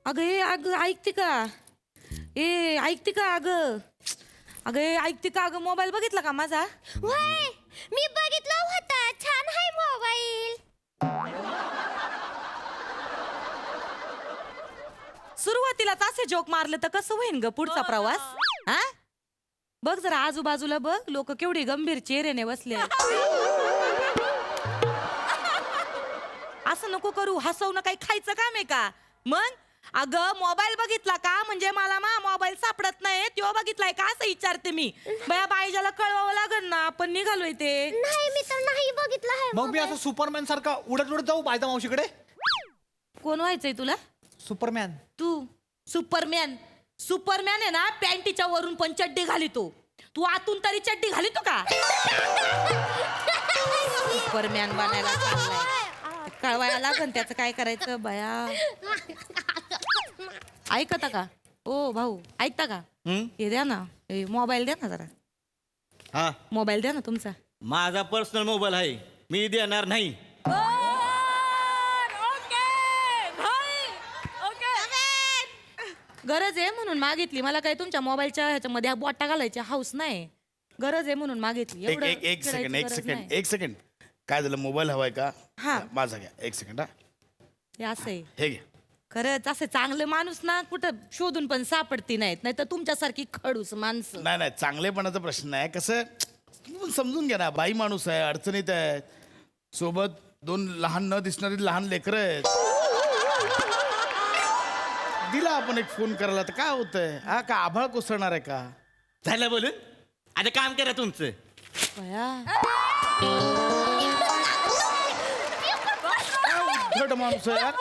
अगं ऐकते का? ऐकते का अगं? ऐकते का अगं? मोबाईल बघितला का माझा? वय मी बघितलं होतं, छान आहे मोबाईल. सुरुवातीलाच असे जोक मारले तर कसं होईन ग पुढचा प्रवास? हा बघ जरा आजूबाजूला बघ, लोक केवढी गंभीर चेहऱ्याने बसले. असं नको करू, हसवणं काही खायचं काम आहे का? मग अगं मोबाईल बघितला का म्हणजे मला मोबाईल सापडत नाही तेव्हा बघितलाय का असं विचारते मी. बया बाईजाला कळवावं लागल ना, आपण निघालोय ते. नाही मी तर नाही बघितलं आहे. मग मी असं सुपरमॅन सारखा उडत उडत जाऊ बायदा मावशीकडे? कोण व्हायचंय तुला? सुपरमॅन. तू सुपरमॅन? सुपरमॅन आहे ना, पॅन्टीच्या वरून पण चड्डी घालितो, तू आतून तरी चड्डी घालितो का? सुपरमॅन बनायला चाललाय, कळवायला लागन त्याचं काय करायचं बया. ऐकता का ओ भाऊ, ऐकता का? हे द्या ना, मोबाईल द्या ना जरा. हा, मोबाईल द्या ना तुमचा. माझा पर्सनल मोबाईल आहे, मी देणार नाही. गरज आहे म्हणून मागितली, मला काही तुमच्या मोबाईलच्या ह्याच्यामध्ये बोटा घालायची हाऊस नाही. गरज आहे म्हणून मागितली. एक एक एक सेकंड एक सेकंड काय झालं? मोबाईल हवाय का? हा. माझा घ्या, एक सेकंड. हा, हे असं आहे. हे घ्या. खरंच असे चांगले माणूस ना कुठं शोधून पण सापडती नाहीत, नाही तर तुमच्यासारखी खडूस माणसं. नाही नाही, चांगलेपणाचा प्रश्न नाही. कसं तुम्ही पण समजून घ्या ना, बाई माणूस आहे, अडचणीत आहे, सोबत 2 लहान न दिसणारी लहान लेकरं आहेत. दिला आपण एक फोन करायला तर काय होतंय? हा का आभाळ कोसळणार आहे का? झालं बोलून, आता काम करा तुमचं. बया. उद्धट माणूस आहे यार.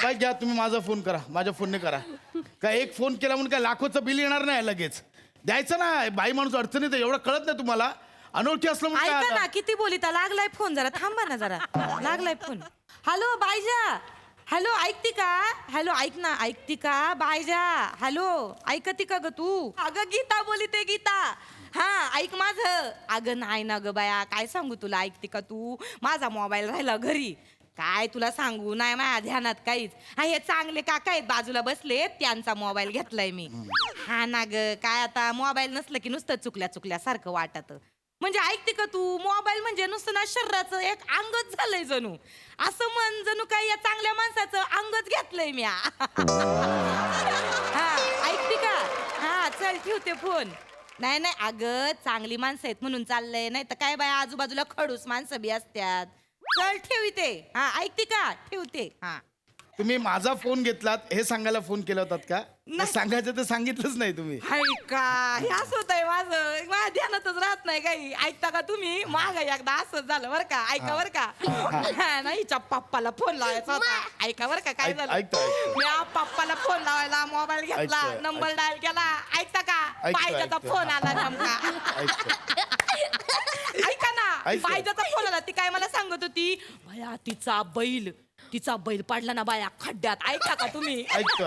बाई घ्या तुम्ही, माझा फोन करा, माझ्या फोनने करा. काय एक फोन केला म्हणून काय लाखोचं बिल येणार नाही लगेच? द्यायचं ना, बाई माणूस अडचणीत आहे, एवढं कळत नाही तुम्हाला? अनोळखी असलं म्हणून ऐका काय ना, किती बोलिता. लागलाय फोन, जरा थांबा ना जरा. लागलाय फोन. हॅलो बायजा. हॅलो ऐकती का? हॅलो ऐक ना, ऐकती का बायजा? हॅलो ऐकती का ग तू? अगं गीता बोलिते, गीता. हा ऐक माझं. अगं नाही ना ग बाया, काय सांगू तुला, ऐकते का तू? माझा मोबाईल राहिला घरी. काय तुला सांगू, नाही माझ्या ध्यानात काहीच. हा हे चांगले काका आहेत बाजूला बसले, त्यांचा मोबाईल घेतलाय मी. हा ना ग, काय आता मोबाईल नसलं की नुसतं चुकल्यासारखं वाटत. म्हणजे ऐकते का तू, मोबाईल म्हणजे नुसतं ना शरीराचं एक अंगच झालंय जणू. असं म्हण, जणू काय या चांगल्या माणसाचं अंगच घेतलंय मी. हा ऐकते का? हा चल ठेवते फोन. नाही नाही अगं, चांगली माणसं आहेत म्हणून चाललंय, नाही तर काय बाय आजूबाजूला खडूस माणसं बी असतात. चल ठेवते. हा ऐकते का? ठेवते. हा तुम्ही माझा फोन घेतलात हे सांगायला फोन केला होतात का? नाही. सांगायचं तर सांगितलंच नाही तुम्ही. ऐका, हे असं होतंय माझं ध्यानातच राहत नाही काही. ऐकता का तुम्ही? माग एकदा असंच झालं बरं का. ऐका बरं का. नाही हिच्या पप्पाला फोन लावायचा होता. ऐका बरं का काय झालं. ऐकतो. मी पप्पाला फोन लावायला मोबाईल घेतला, ऐकतोय, नंबर डायल केला. ऐकता का? बायजाचा ऐकतोय. फोन आला नेमका. ऐका ना, ऐकतोय. बायजाचा फोन आला. ती काय मला सांगत होती, भया तिचा बैल पडला ना बाया खड्ड्यात. ऐका का तुम्ही? ऐकतो.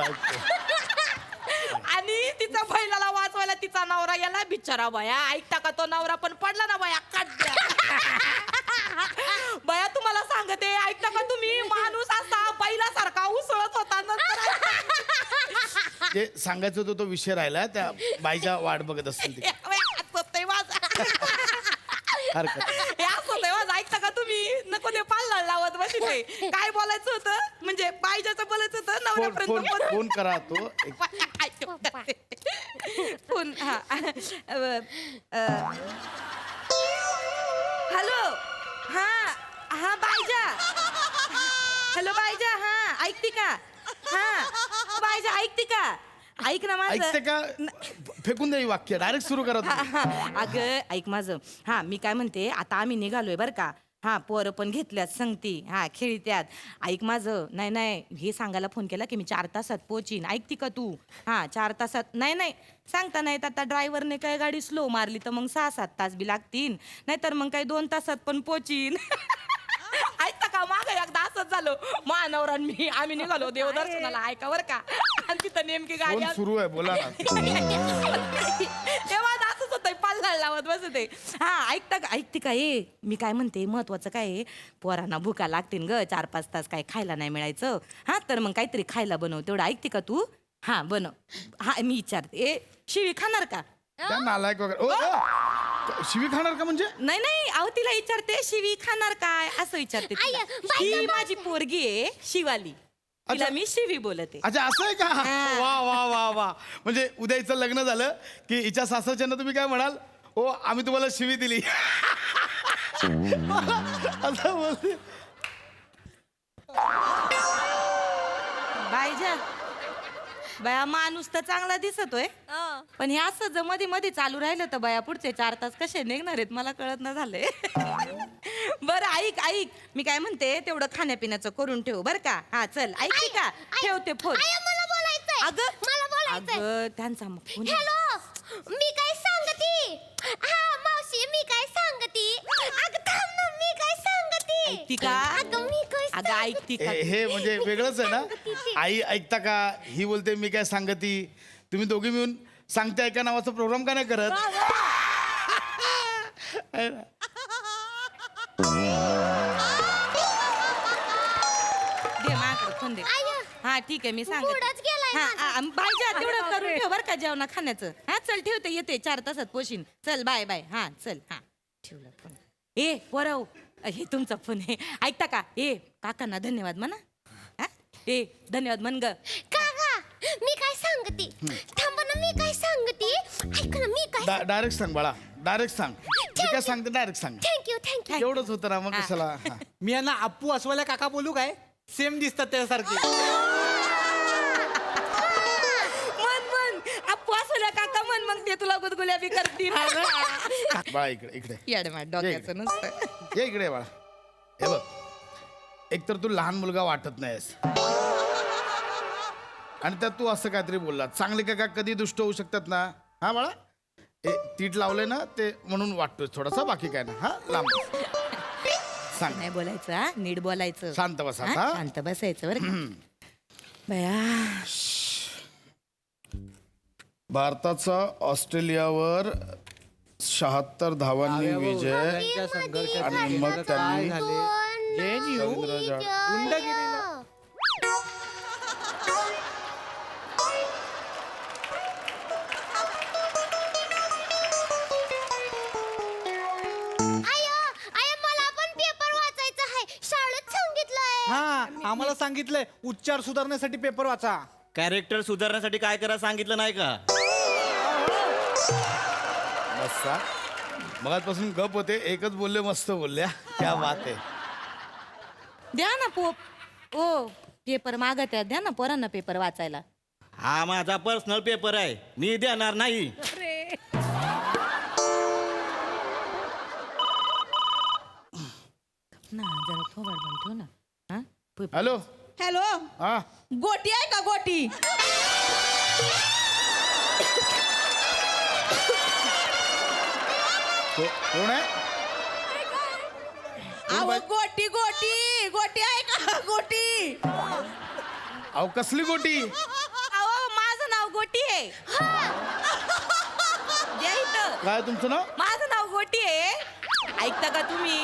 आणि तिचा बैलाला वाचवायला तिचा नवरा गेला बिचारा बाया. ऐकता का, तो नवरा पण पडला ना बाया खड्ड्यात. बाया तुम्हाला सांगते, ऐकता का तुम्ही, माणूस असा बैलासारखा उसळत होता. जे सांगायचं होतं तो विषय राहिला, त्या बाईच्या वाट बघत असतील ती. हरकत नाही. हे असं होतंय माझं. ऐकता का तुम्ही? नको ते पाल्ला लावत बसले. काय बोलायचं होतं म्हणजे बायजाचं बोलायचं होतं नवऱ्यापर्यंत फोन करा तो. फोन. हा हॅलो. हा बायजा. हॅलो बायजा. हा ऐकते का? हा बायजा ऐकते का? ऐक ना माझं. ऐकते का? फेकून द्या वाक्य, डायरेक्ट सुरू करा तुम्ही. अगं ऐक माझं. हा मी काय म्हणते, आता आम्ही निघालोय बरं का. हा पोरं पण घेतल्यात संगती, हा खेळत्यात. ऐक माझं. नाही हे सांगायला फोन केला की मी 4 तासात पोहोचीन. ऐकती का तू? हा 4 तासात. नाही सांगता नाहीत. आता ड्रायव्हरने काय गाडी स्लो मारली तर मग 6-7 तास बी लागतील, नाहीतर मग काही 2 तासात पण पोहोचीन. ऐकता का, मागं एकदा असंच झालं. महानवरा मी आम्ही निघालो देवदर्शनाला. ऐका बरं का. आणि तिथं नेमकी गाडी फोन सुरू आहे, बोला ना. तेव्हा असंच होतंय, पाल्ला लावत बसले. ते. हा ऐकते का ए मी काय म्हणते महत्वाचं काय आहे, पोरांना भुका लागतील ग, 4-5 तास काय खायला नाही मिळायचं. हा तर मग काहीतरी खायला बनव, तेवढं ऐकते का तू? हा बनव. हा मी विचारते ए शिवी खाणार का? त्या नालायक वगैरे शिवी खाणार का म्हणजे? नाही अहो तिला विचारते शिवी खाणार काय असं विचारते तिला. आय, बाई, ही माझी पोरगी आहे शिवाली, तिला अच्छा. मी शिवी बोलते. अच्छा असं आहे का? वा वा वा वा. म्हणजे उद्या हिचं लग्न झालं की हिच्या सासरच्यांना तुम्ही काय म्हणाल? हो आम्ही तुम्हाला शिवी दिली. असं बोलते. बायजा बया माणूस तर चांगला दिसतोय, पण हे असं जर मध्ये मध्ये चालू राहिलं तर बया पुढचे 4 तास कसे निघणार आहेत मला कळत ना झालंय. बरं ऐक मी काय म्हणते तेवढं खाण्यापिण्याचं करून ठेव बर का. हा चल ऐकते का? ठेवते फोन. मला बोलायचंय. अगं मला बोलायचंय. अगं त्यांचा फोन. हॅलो मी काय सांगती? हा मावशी मी काय सांगती? अगं थांब ना मी काय सांगती? ऐकती का? अगं मी काय अगं ऐकती का? हे म्हणजे वेगळंच आहे सांगती ती. ना. आई ऐकता का? ही बोलते मी काय सांगती. तुम्ही दोघी मिळून सांगते ऐका नावाचा प्रोग्राम का नाही करत? आहे ना? दे माझ्याकडे फोन दे. आय, हा ठीक आहे मी मूडच सांगते. गेलाय माझा. बायजा तेवढं करून ठेव बर का जेवणा खाण्याचं. हा चल ठेवते येते 4 तासात पोशीन. चल बाय हा चल. हा ठेवलं फोन. ए पोराव हे तुमचा फोन आहे ऐकता का? ए काकांना धन्यवाद म्हणा. हा ए धन्यवाद म्हण ग. काका मी काय सांगती? थांब ना मी काय सांगती? ऐक ना मी काय डायरेक्ट सांग बाळा, डायरेक्ट सांग. मी काय सांगते डायरेक्ट सांग. थँक्यू एवढंच होतं ना मग कशाला? हा. मी यांना अप्पू अस्वल्या काका बोलू काय? सेम दिसतात त्यासारखे. म्हण अप्पू असल्या काका म्हण मग ते तुला गुदगुल्या बी करतील. बाळा इकडे येडमा डोक्याचं नसतं. ये इकडे बाळा. हे बघ एक तर तू लहान मुलगा वाटत नाहीस आणि त्यात तू असं काहीतरी बोलला. चांगले काका कधी दुष्ट होऊ शकतात ना. हा बाळा तीट लावले ना ते म्हणून वाटतोय थोडासा, बाकी काय ना. हा लांब सांग. नाही बोलायचं हा नीट बोलायचं. शांत बसा. हा, हा? शांत बसायचं बरं का? बया भारताचा ऑस्ट्रेलियावर 76 धावांनी विजय. त्यांच्या संघर्षात आणि मग काय त्यांनी झाले? JNU रवींद्र जाडे- गुंड गेलेला. मला पण पेपर वाचायचा आहे. शाळेत सांगितलंय. हा आम्हाला सांगितलंय उच्चार सुधारण्यासाठी पेपर वाचा. कॅरेक्टर सुधारण्यासाठी काय करा सांगितलं नाही का? बसा. मगाचपासून गप होते, एकच बोलले मस्त बोलल्या. क्या बात आहे. द्या ना ओ पेपर मागत आहे, द्या ना पोरांना पेपर वाचायला. हा माझा पर्सनल पेपर आहे, मी देणार नाही. ना जरा थोबाड बंद ठेव ना. हा हॅलो हॅलो हा गोटी आहे का गोटी? कोण आहे? अहो गोटी गोटी गोटी आहे का गोटी? अहो कसली गोटी? अहो माझं नाव गोटी आहे. द्या इथं. काय तुमचं नाव? माझं नाव गोटी आहे. ऐकता का तुम्ही?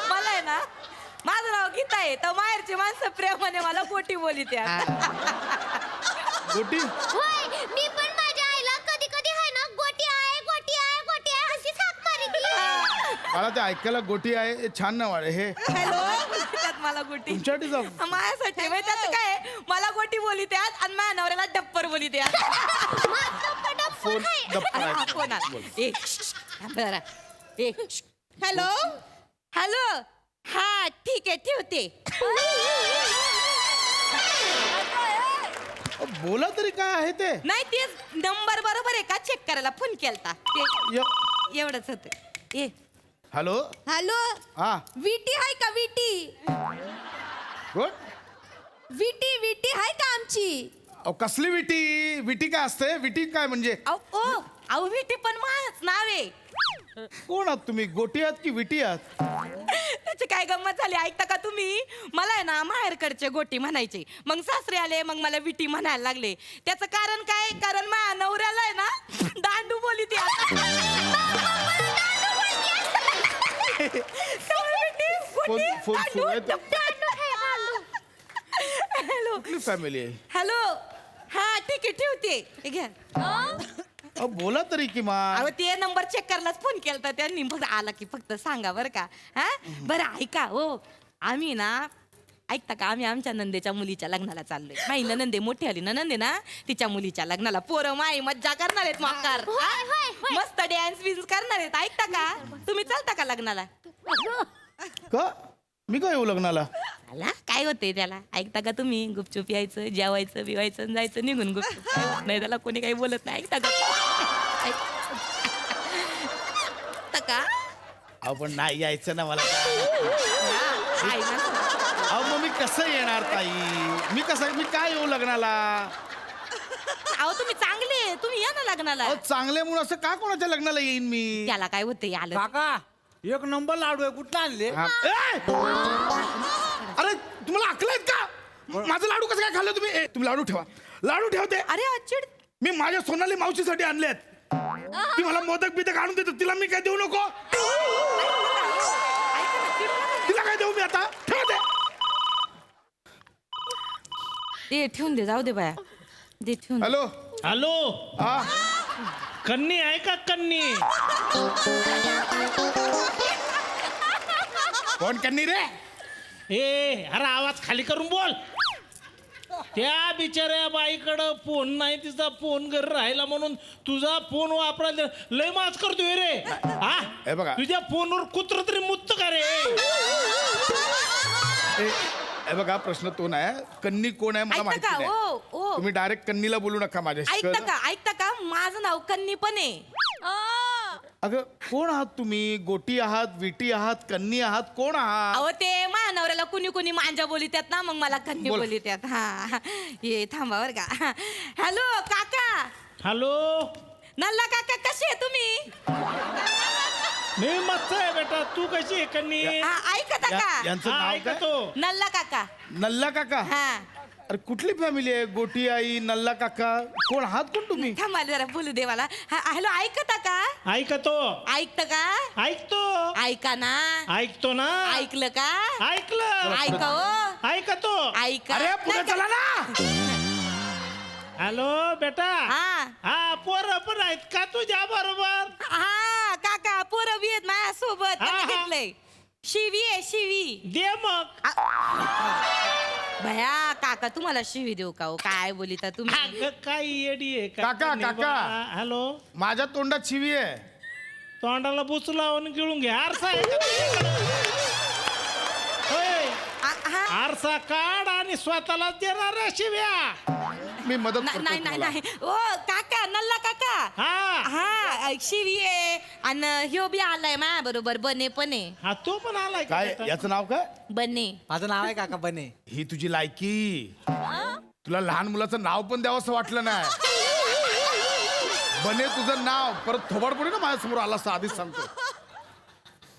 मला आहे ना माझं नाव गीता आहे तर माहेरची माणसं प्रेमाने मला गोटी बोलित्या. गोटी? होय मी पण माझ्या आईला कधी कधी आहे ना गोटी आहे अशी हाक मारती. मला ते ऐकायला गोटी आहे हे छान नाव आहे हे. हॅलो बोलतात मला गोटी. तुमच्यासाठी जाऊ. माझ्यासाठी माहिती त्याचं काय आहे? मला गोटी बोलित्यात आणि माझ्या नवऱ्याला डप्पर बोलित्यात. फोन गप्प हा, आहे. फोन आला. ए, थांब जरा. ए, हॅलो हॅलो हा ठीक आहे ठेवते. बोला तरी काय आहे ते? नाही तेच नंबर बरोबर आहे का चेक करायला फोन केलता ते य- एवढंच होतं. ए हॅलो हॅलो हा विटी आहे का विटी? कोण? विटी आहे का आमची? अहो कसली विटी? विटी काय असते? विटी काय म्हणजे? अहो विटी पण माझंच नाव आहे. कोण आहात तुम्ही? गोटी आहात की विटी आहात? त्याची काय गंमत झाली ऐकता का तुम्ही? मला आहे ना माहेरकडचे गोटी म्हणायचे, मग सासरे आले मग मला विटी म्हणायला लागले. त्याचं कारण काय? कारण माझ्या नवऱ्याला आहे ना दांडू बोली ती. फोन सुरू आहे तर हॅलो कुठली फॅमिली आहे हॅलो हा ठीक आहे ठेवते हे घ्या अहो बोला तरी किमान अहो ते नंबर चेक करायलाच फोन केला त्यांनी फक्त आला की फक्त सांगा बरं का हा बरं ऐका हो आम्ही ना ऐकता का आम्ही आमच्या नंदेच्या मुलीच्या लग्नाला चाललोय माई नंदे मोठी आली नंदे ना तिच्या मुलीच्या लग्नाला पोरं माई मज्जा करणार आहेत माकार होय, होय, होय. मस्त डॅन्स बिन्स करणार आहेत ऐकता का तुम्ही चालता का लग्नाला का मी काय येऊ लग्नाला आला काय होते त्याला ऐकता का तुम्ही गुपचूप यायचं जेवायचं बिवायचं आणि जायचं निघून गुपचूप काय होत नाही त्याला कोणी काही बोलत नाही ऐकता का ऐकता का अहो पण नाही यायचं ना मला हा, आहे ना. अहो मग मी कसं येणार ताई मी काय येऊ लग्नाला अहो तुम्ही चांगले तुम्ही या ना लग्नाला अहो चांगले म्हणून असं का कोणाच्या लग्नाला येईन मी त्याला काय होते आलं काका एक नंबर लाडू आहे कुठला आणले हा. ए! अरे तुम्हाला अकल आहेत का माझं लाडू कसं काय खाल्लं तुम्ही तुम्ही लाडू ठेवते अरे चिड मी माझ्या सोनाली मावशीसाठी आणलेत ती मला मोदक बिदक आणून देतो तिला मी काय देऊ नको तिला काय देऊ मी आता ठेवते ते ठेवून दे जाऊ दे बाया दे ठेवून दे. हॅलो हॅलो हा कन्नी आहे का कन्नी कोण कन्नी रे ए अरे आवाज खाली करून बोल त्या बिचाऱ्या बाईकडं फोन नाही तिचा फोन घरी राहिला म्हणून तुझा फोन वापरायला लय माच करतोय रे हा हे बघा. तुझ्या फोनवर कुत्र तरी मुत्त का रे हे बघा प्रश्न तो नाही कन्नी कोण आहे मला ऐकता माहिती का नाही ओ ओ तुम्ही डायरेक्ट कन्नीला बोलू नका माझ्याशी ऐकता का माझं नाव कन्नी पण आहे अगं कोण आहात तुम्ही गोटी आहात विटी आहात कन्नी आहात कोण आहात अहो ते महानवऱ्याला कुणी कुणी मांजा बोलित्यात ना मग मला कन्नी बोल. बोलित्यात हा ये थांबा बर का हॅलो काका हॅलो नल्ला काका कसे आहे तुम्ही मी मस्त आहे बेटा तू कशी आहे कन्नी ऐकता का यांचं हा नाव काय ऐकतो नल्ला काका नल्ला काका हा अरे कुठली फॅमिली आहे गोटी आई नल्ला काका कोण आहात कोण तुम्ही थांबा जरा बोलू दे मला हॅलो ऐकता का ऐकतो ऐकतं का ऐकतो ऐका ना ऐकतो ना ऐकलं का ऐकलं ऐका ओ ऐकतो ऐका अरे पुढे नाही का- चला ना हॅलो बेटा हा हा पोरं पण आहेत का तुझ्या बरोबर हा काका पोरं बी आहेत माझ्यासोबत हा, हा. घेतलंय शिवी आहे शिवी दे मग भया काका तुम्हाला शिवी देऊ का हो काय बोलिता तुम्ही अगं, काय येडी आहे का काका, कन्नी काका. बा? हॅलो माझ्या तोंडात शिवी आहे तोंडाला बुच लावून गिळून घे आरसा आहे का तुझ्याकडं? होय, हा आरसा काढ आणि स्वतःला देणार रे शिव्या मी मदत नाही करतो नाही तुम्हाला. नाही ओ काका नल्ला काका हा हा शिवी आहे आणि ह्यो बी आलाय माझ्या बरोबर बने पण आहे हा तो पण आलाय का काय बेटा? याचं नाव काय बने माझं नाव आहे काका बने ही तुझी लायकी तुला लहान मुलाचं नाव पण द्यावं असं वाटलं नाही बने तुझं नाव परत थोबाड पडे ना माझ्यासमोर आला असं आधीच सांगतो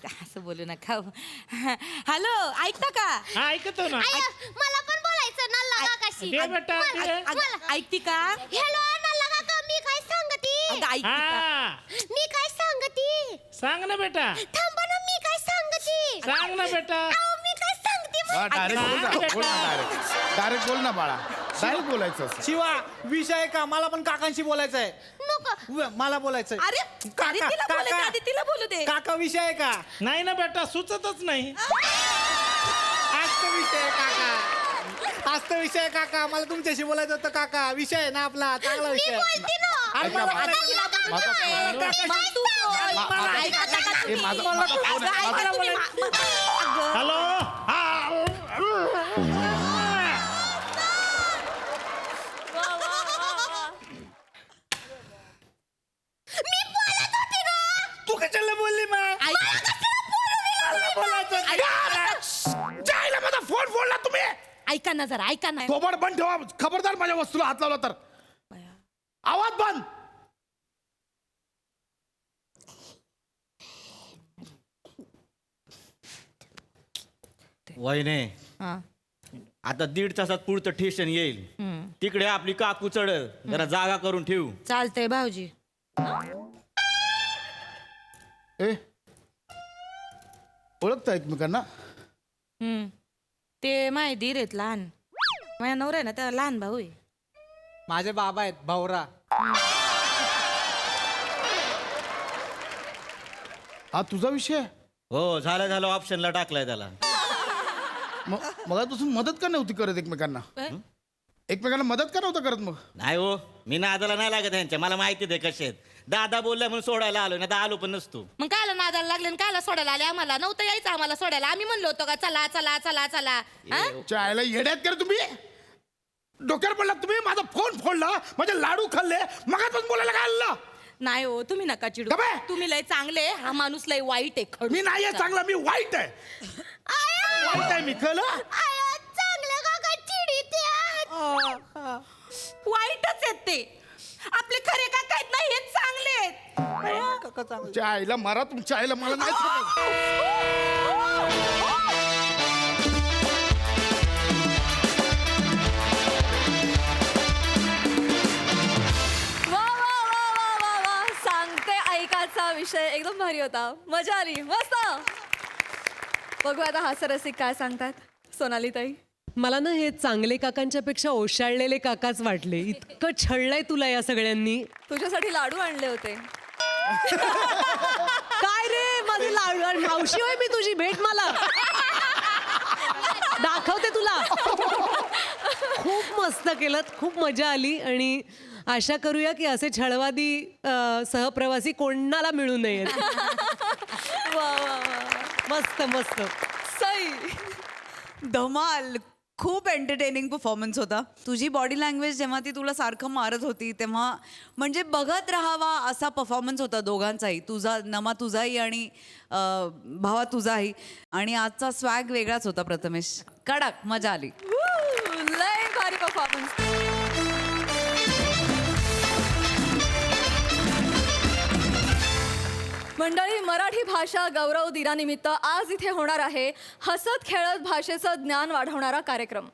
असं बोलू नका हॅलो ऐकता का हा ऐकतो ना आय, मला पण बोलायचं नल्ला काकाशी दे बेटा दे. ऐकती का हॅलो नल्ला काका मी काय सांगती अगं, ऐकती का हा मी काय सांगती सांग ना बेटा थांबा ना मी काय सांगती सांग ना बेटा अहो, मी काय सांगते डायरेक्ट बोल ना बेटा. बोल ना डायरेक्ट बोल ना बाळा डायरेक्ट बोलायचं असं. शिवा विषय का मला पण काकांशी बोलायचं आहे नको मला बोलायचंय अरे अरे, तिला बोलू दे आधी, तिला बोलू दे काका विषय आहे का नाही ना बेटा सुचतच नाही आज तर विषय आहे काका आज तर विषय आहे काका मला तुमच्याशी बोलायचं होतं काका विषय आहे ना आपला चांगला विषय आहे. बोलते ना अरे ऐका, मला- माझा- अरे माझा फोन आहे. मग तू बोल. माझा- ऐका का ए, तुम्ही? माझा- माझा फोन आहे. अगं, ऐका माझा- तुम्ही. अगं. हॅलो तू कशाला बोलली मग जायला माझा फोन फोडला तुम्ही ऐका ना जरा ऐका ना थोबाड बंद ठेवा खबरदार माझ्या वस्तूला हात लावला तर आवाज बंद वहिने हा. आता 1.5 तासात पुढचं स्टेशन येईल तिकडे आपली काकू चढल जरा जागा करून ठेवू चालतंय भाऊजी ए ओळखता एकमेकांना ते माय धीर आहेत लहान. माझ्या नवरा आहे ना त्याला लहान भाऊ आहे. माझे बाबा आहेत भाऊरा. हा तुझा विषय हो झालं ऑप्शनला टाकलाय त्याला. मला तुझं मदत का नव्हती करत एकमेकांना? एकमेकांना मदत का नव्हतं करत मग? नाही हो, मी नादाला नाही लागत यांच्या. मला माहिती आहे कसे आहेत. दादा बोलल्या म्हणून सोडायला आलो, नाही तर आलो पण नसतो. मग कायला नादाला लागले आणि कायला सोडायला आले आम्हाला? नव्हतं यायचं आम्हाला सोडायला. आम्ही म्हणलो होतो का चला चला चला चला. हा? चायला येड्यात कर तुम्ही. डोक्यावर पडला तुम्ही. माझा फोन फोडला, माझे लाडू खाल्ले, मगाच बोलायला काय आलं? नाही हो, तुम्ही नका चिडू. गप्प आहे. तुम्ही लय चांगले, हा माणूस लय वाईट आहे. खडूस. मी नाही आहे चांगला, मी वाईट आहे. वाईट आहे मी, कळलं? चांगलं काका चिडीत वाईटच आहेत ते. आपले खरे काका आहेत ना, हेच चांगले आहेत. काका चांगले. तुमच्या आईला मारा, तुमच्या आईला मला नाही समजत. वा वा वा वा वा वा सांगते ऐकाचा विषय एकदम भारी होता. मजा आली, मस्त. बघू आता हास्यरसिक काय सांगतात. सोनाली ताई. मला ना हे चांगले काकांच्या पेक्षा ओशाळलेले काकाच वाटले. इतकं छळलंय तुला या सगळ्यांनी. तुझ्यासाठी लाडू आणले होते. काय रे माझे लाडू? आणि मावशी होय मी तुझी, भेट मला, दाखवते तुला. खूप मस्त केलं, खूप मजा आली. आणि आशा करूया की असे छळवादी सहप्रवासी कोणाला मिळू नयेत. वा वा वा मस्त मस्त. सई. धमाल. खूप एंटरटेनिंग परफॉर्मन्स होता. तुझी बॉडी लँग्वेज जेव्हा ती तुला सारखं मारत होती तेव्हा म्हणजे बघत राहावा असा परफॉर्मन्स होता दोघांचाही. तुझा नमा तुझाही आणि भावा तुझाही. आणि आजचा स्वॅग वेगळाच होता प्रथमेश. कडक मजा आली. लय भारी परफॉर्मन्स. मंडळी, मराठी भाषा गौरव दिनानिमित्त आज इथे होणार आहे हसत खेळत भाषेचं ज्ञान वाढवणारा कार्यक्रम,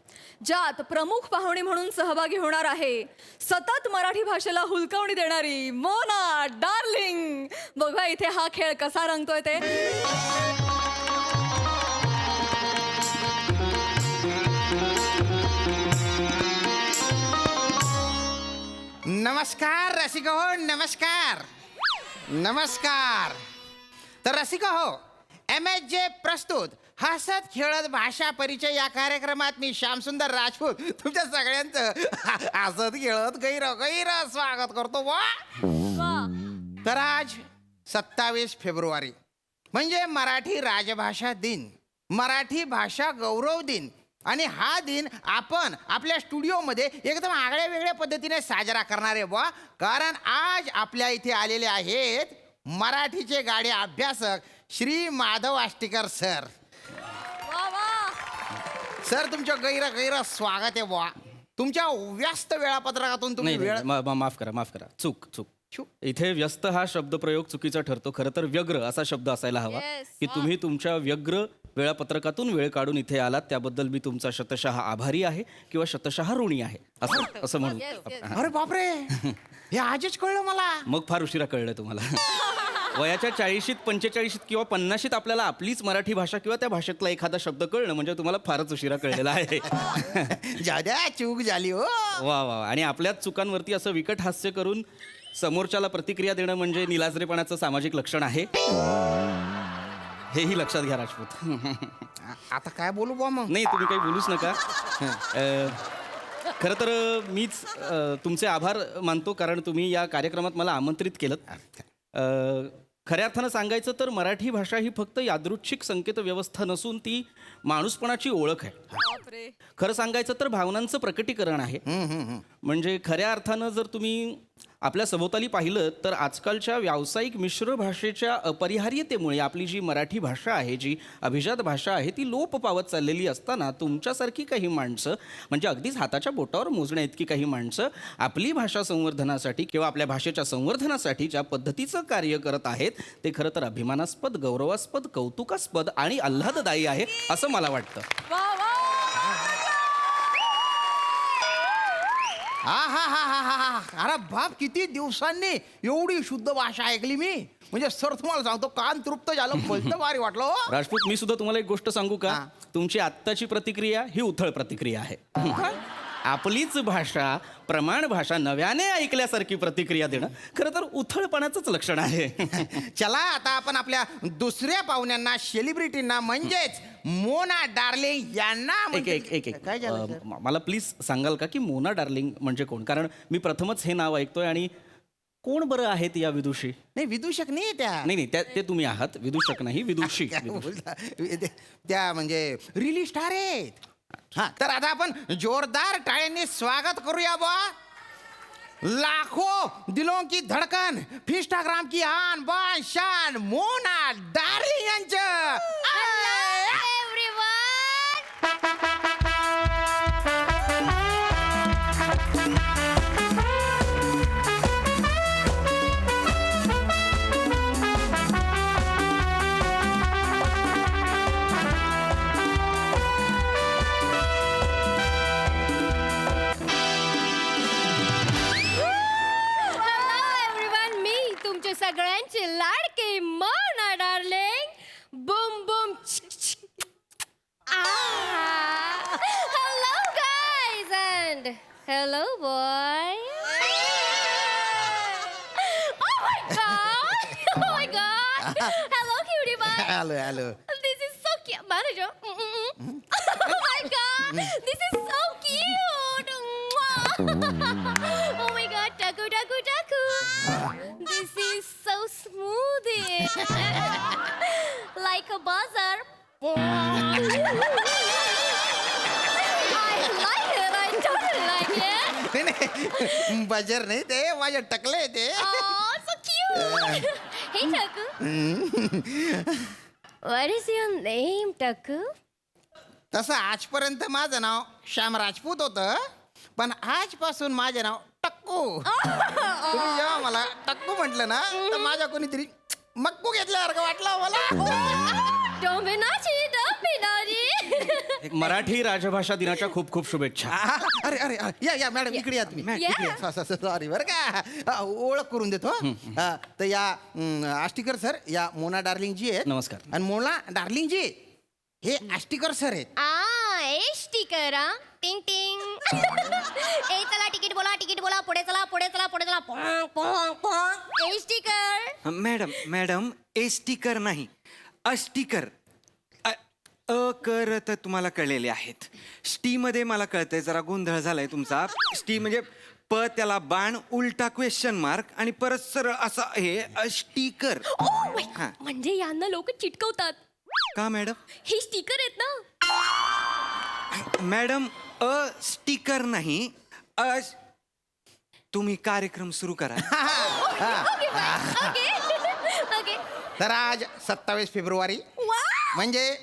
ज्यात प्रमुख पाहुणी म्हणून सहभागी होणार आहे सतत मराठी भाषेला हुलकावणी देणारी मोना डार्लिंग. बघा इथे हा खेळ कसा रंगतोय ते. नमस्कार रसिका हो, नमस्कार नमस्कार. तर रसिका हो, MSJ प्रस्तुत हसत खेळत भाषा परिचय या कार्यक्रमात मी श्यामसुंदर राजपूत तुमच्या सगळ्यांचं हसत खेळत गैर स्वागत करतो. वा. तर आज 27 फेब्रुवारी म्हणजे मराठी राजभाषा दिन, मराठी भाषा गौरव दिन. आणि हा दिन आपण आपल्या स्टुडिओमध्ये एकदम आगळ्या वेगळ्या पद्धतीने साजरा करणार आहे बुवा. कारण आज आपल्या इथे आलेले आहेत मराठीचे गाडे अभ्यासक श्री माधव आष्टीकर सर. वा वा. सर तुमचं गैर स्वागत आहे बुवा. तुमच्या व्यस्त वेळापत्रकातून तुम्ही नाही वेळ माफ करा. चूक इथे व्यस्त हा शब्दप्रयोग चुकीचा ठरतो. खरं तर व्यग्र असा शब्द असायला हवा. Yes. की तुम्ही तुमच्या व्यग्र वेळापत्रकातून वेळ काढून इथे आलात, त्याबद्दल मी तुमचा शतशः आभारी आहे किंवा शतशः ऋणी आहे असं म्हणू. Yes, yes. अरे बापरे, हे आजच कळलं मला. मग फार उशिरा कळलं तुम्हाला. वयाच्या 40शीत 45शीत किंवा 50शीत आपल्याला आपलीच मराठी भाषा किंवा त्या भाषेतला एखादा शब्द कळणं म्हणजे तुम्हाला फारच उशिरा कळलेला आहे. जाद्या चूक झाली हो. वा. आणि आपल्याच चुकांवरती असं विकट हास्य करून समोरच्याला प्रतिक्रिया देणं म्हणजे निलाजरेपणाचं सामाजिक लक्षण आहे, हेही लक्षात घ्या राजपूत. आता काय बोलू बुवा मग? नाही तुम्ही काही बोलूच नका. खरं तर मीच तुमचे आभार मानतो, कारण तुम्ही या कार्यक्रमात मला आमंत्रित केलं. खऱ्या अर्थानं सांगायचं तर मराठी भाषा ही फक्त यादृच्छिक संकेत व्यवस्था नसून ती माणूसपणाची ओळख आहे. बापरे. खरं सांगायचं तर भावनांचं प्रकटीकरण आहे. म्हणजे खऱ्या अर्थानं जर तुम्ही आपल्या सभोवताली पाहिलं तर आजकालच्या व्यावसायिक मिश्र भाषेच्या अपरिहार्यतेमुळे आपली जी मराठी भाषा आहे, जी अभिजात भाषा आहे, ती लोप पावत चाललेली असताना तुमच्यासारखी काही माणसं, म्हणजे अगदीच हाताच्या बोटावर मोजण्या इतकी काही माणसं आपली भाषा संवर्धनासाठी किंवा आपल्या भाषेच्या संवर्धनासाठी ज्या पद्धतीचं कार्य करत आहेत ते खरं तर अभिमानास्पद, गौरवास्पद, कौतुकास्पद आणि आल्हाददायी आहे असं मला वाटतं. वा वा. हा हा हा हा हा हा अरे बाप, किती दिवसांनी एवढी शुद्ध भाषा ऐकली मी. म्हणजे सर तुम्हाला सांगतो, कान तृप्त झालं, भलतं भारी वाटलं हो. राजपूत, मी सुद्धा तुम्हाला एक गोष्ट सांगू का? हा. तुमची आत्ताची प्रतिक्रिया ही उथळ प्रतिक्रिया आहे. आपलीच भाषा, प्रमाण भाषा नव्याने ऐकल्यासारखी प्रतिक्रिया देणं खरं तर उथळपणाचंच लक्षण आहे. चला आता आपण आपल्या दुसऱ्या पाहुण्यांना, सेलिब्रिटींना, म्हणजेच मोना डार्लिंग यांना एक काय झालं? मला प्लीज सांगाल का की मोना डार्लिंग म्हणजे कोण? कारण मी प्रथमच हे नाव ऐकतोय आणि कोण बरं आहेत या विदुषी? नाही, विदूषक नाही त्या. नाही ते तुम्ही आहात, विदूषक नाही, विदुषी. काय बोलता? त्या म्हणजे रिली स्टार आहेत. हा, तर आता आपण जोरदार टाळ्यांनी स्वागत करूया बा. लाखो दिलों की धडकन, इंस्टाग्राम की आन बान शान, मोना डार्लिंग यांचं. सगळ्यांची लाडकी Mona darling. Boom boom. Hello guys and hello boy. Oh my god. Hello cutie pie. Hello. This is so cute. Manager. Oh my god. This is so cute. Oh my god. Taku taku taku. This is so smooth. Like a buzzer. I like it. I totally like it. नाही buzzer नाही ते, माझ्या टकले ते. Oh, so cute. Hey, Taku. What is your name, Taku? तसं आजपर्यंत माझं नाव श्याम राजपूत होतं, पण आजपासून माझे नाव टक्कू. तुम्ही जेव्हा मला टक्कू म्हटलं ना, तर माझ्या कोणीतरी मक्कू घेतल्यासारखं वाटलं मला. Don't be naughty, don't be naughty. एक मराठी राजभाषा दिनाच्या खूप खूप शुभेच्छा. अरे अरे या मॅडम, इकडे या तुम्ही. Yeah. सॉरी बरं का, ओळख करून देतो. तर या आष्टीकर सर, या मोना डार्लिंग जी आहेत. नमस्कार. आणि मोना डार्लिंग जी हे आष्टीकर सर आहेत. स्टिकर. टिंग टिंग. ए चला तिकीट बोला, पुढे चला. Pong Pong Pong. Sticker. Madam sticker नाही, अष्टीकर. अकर तर तुम्हाला कळलेले आहेत. स्टी मध्ये मला कळतंय जरा गोंधळ झालाय तुमचा. स्टी म्हणजे प त्याला बाण, उलटा क्वेश्चन मार्क आणि परत सरळ असा हे अष्टीकर. हा. म्हणजे यांना लोक चिटकवतात का मॅडम? हे स्टिकर आहेत ना. मॅडम स्टिकर नाही, तुम्ही कार्यक्रम सुरू करा. ओके. तर आज 27 फेब्रुवारी म्हणजे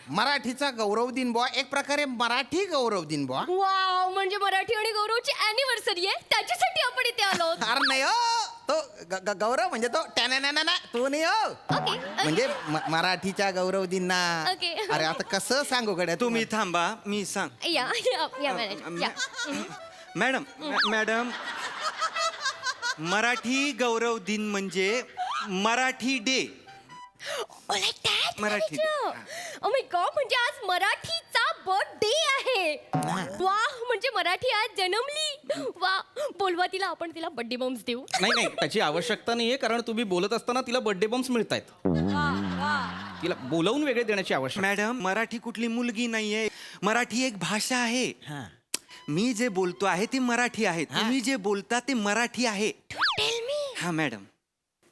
मराठीचा गौरव दिन बुवा, एक प्रकारे मराठी गौरव दिन बुवा. वाव, म्हणजे मराठी आणि गौरवची अॅनिव्हर्सरी आहे, त्याच्यासाठी आपण इथे आलो. अरे नाही हो, तो गौरव म्हणजे तो टॅना तो नाही हो. ओके. म्हणजे मराठीच्या गौरव दिन ना. ओके. अरे आता कसं सांगू गड्या तुम्ही थांबा, मी सांग. या मॅनेजर या. मॅडम मराठी गौरव दिन म्हणजे Marathi day. Marathi. Oh my God, म्हणजे आज मराठीचा बर्थडे आहे. वा, म्हणजे मराठी आज जन्मली. वा, बोलवा तिला, आपण तिला बर्थडे बम्स देऊ. नाही त्याची आवश्यकता नाहीये, कारण तुम्ही बोलत असताना तिला बर्थडे बम्स मिळत आहेत. तिला बोलवून वेगळे देण्याची आवश्यकता. मॅडम मराठी कुठली मुलगी नाहीये, मराठी एक भाषा आहे. मी जे बोलतो आहे ते मराठी आहे, तुम्ही जे बोलता ते मराठी आहे. हा मॅडम,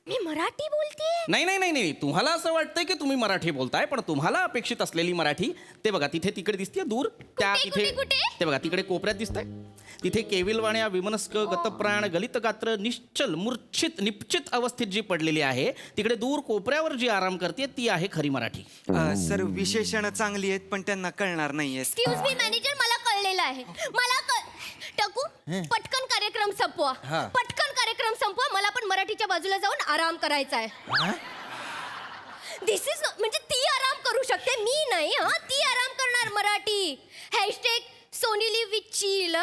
मी मराठी बोलते. नाही तुम्हाला असं वाटतंय की तुम्ही मराठी बोलताय, पण तुम्हाला अपेक्षित असलेली मराठी ते बघा तिकडे दिसते दूर. त्या कुठे? ते बघा तिकडे कोपऱ्यात दिसतंय. तिथे केविलवाण्या, विमनस्क, गतप्राण, गलितगात्र, निश्चल, मूर्छित, निश्चित अवस्थेत जी पडलेली आहे, तिकडे दूर कोपऱ्यावर जी आराम करते ती आहे खरी मराठी. सर विशेषणं चांगली आहेत पण त्यांना कळणार नाहीये. एक्सक्यूज मी मॅनेजर, मला कळलेलं आहे. टाकू पटकन कार्यक्रम संपवा. मला पण मराठीच्या बाजूला जाऊन आराम करायचा आहे. दिस इज म्हणजे ती आराम करू शकते, मी नाही. ती आराम करणार Marathi. # Sony LIV with chill.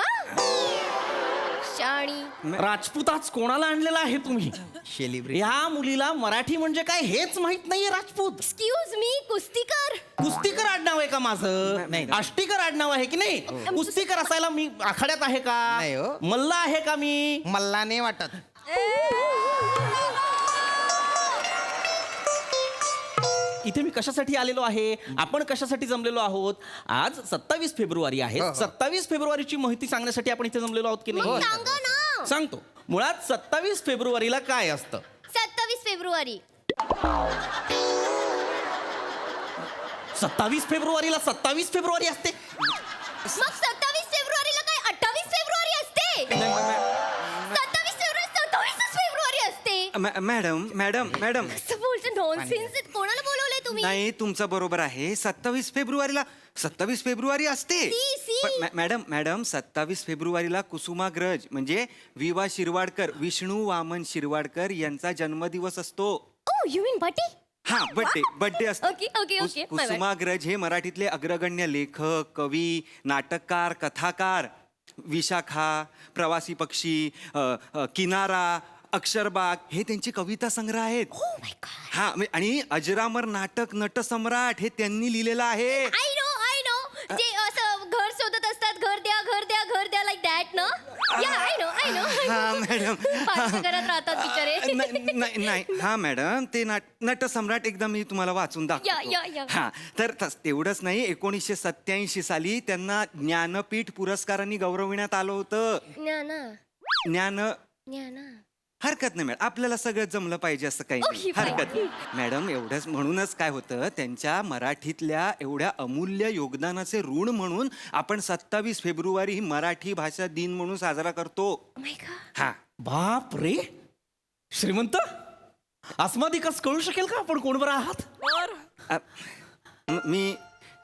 शाणी. राजपूत आज कोणाला आणलेला आहे तुम्ही? सेलिब्रिटी. या मुलीला मराठी म्हणजे काय हेच माहित नाहीये. Rajput excuse me, कुस्तीकर. कुस्तीकर आडनाव आहे का माझं? नाही. आष्टीकर आडनाव आहे की नाही? कुस्तीकर असायला मी आखाड्यात आहे का? नाही हो. मल्ला आहे का मी? मला नाही वाटत. इथे मी कशासाठी आलेलो आहे? आपण कशासाठी जमलेलो आहोत? आज 27 फेब्रुवारी आहे. 27 फेब्रुवारीची माहिती सांगण्यासाठी आपण इथे जमलेलो आहोत की मग नाही? सांगा ना. सांगतो. मुळात 27 फेब्रुवारीला काय असतं? 27 फेब्रुवारी. 27 फेब्रुवारीला 27 फेब्रुवारी असते. मग 27 फेब्रुवारीला काय 28 फेब्रुवारी असते? 27 फेब्रुवारी असते. मॅडम असं बोलतो नॉनसेन्स. कोणाला बोलवलंय तुम्ही? नाही तुमचं बरोबर आहे. 27 फेब्रुवारी असते. सी. पण मॅडम 27 फेब्रुवारीला कुसुमाग्रज म्हणजे विवा शिरवाडकर, विष्णू वामन शिरवाडकर यांचा जन्मदिवस असतो. ओ यू मीन बर्थडे? हा बर्थडे असतो. Okay, my bad. कुसुमाग्रज हे मराठीतले अग्रगण्य लेखक, कवी, नाटककार, कथाकार. विशाखा, प्रवासी पक्षी, किनारा, अक्षरबाग हे त्यांचे कविता संग्रह आहेत. हा आणि अजरामर नाटक नटसम्राट हे त्यांनी लिहिलेलं आहे. आय नो जे असं घर शोधत असतात, घर द्या लाईक दॅट ना. या आय नो हा मॅडम पालच्या घरात राहतात बिचारे. नाही हा मॅडम ते नटसम्राट एकदा मी तुम्हाला वाचून दाखवतो. या. हा तर तेवढंच नाही 1987 साली त्यांना ज्ञानपीठ पुरस्कारांनी गौरविण्यात आलं होतं. ज्ञाना. हरकत नाही मॅडम, आपल्याला सगळं जमलं पाहिजे असं काही नाही. Okay, fine. हरकत नाही. मॅडम एवढंच म्हणूनच काय होतं, त्यांच्या मराठीतल्या एवढ्या अमूल्य योगदानाचे ऋण म्हणून आपण 27 फेब्रुवारी ही मराठी भाषा दिन म्हणून साजरा करतो. हा बाप रे, श्रीमंत अस्मादिकच कळू शकेल का आपण कोण बरं आहात? मी